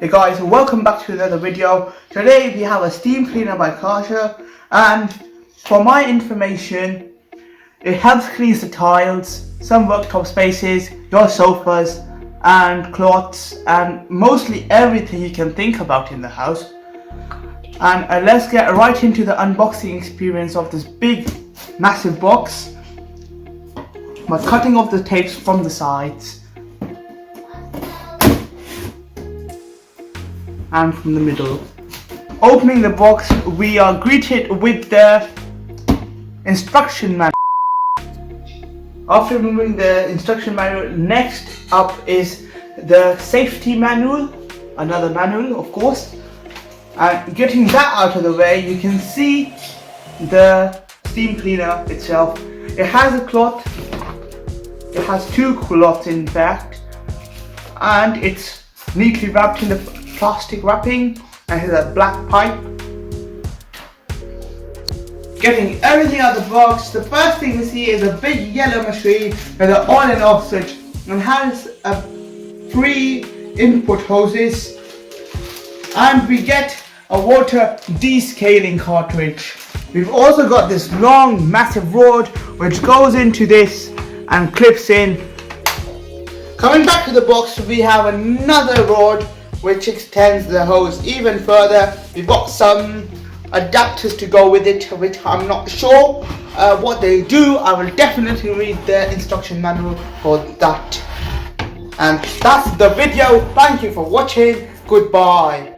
Hey guys, welcome back to another video. Today we have a steam cleaner by Kärcher, and for my information, it helps clean the tiles, some worktop spaces, your sofas and cloths, and mostly everything you can think about in the house. And let's get right into the unboxing experience of this big massive box by cutting off the tapes from the sides and from the middle. Opening the box, we are greeted with the instruction manual. After removing the instruction manual, next up is the safety manual, another manual of course. And getting that out of the way, you can see the steam cleaner itself. It has a cloth, it has two cloths in fact, and it's neatly wrapped in the plastic wrapping and has a black pipe. Getting everything out of the box, the first thing we see is a big yellow machine with an on and off switch, and has a 3 input hoses, and we get a water descaling cartridge. We've also got this long massive rod which goes into this and clips in. Coming back to the box, we have another rod which extends the hose even further. We've got some adapters to go with it, which I'm not sure what they do. I will definitely read the instruction manual for that. And that's the video. Thank you for watching. Goodbye.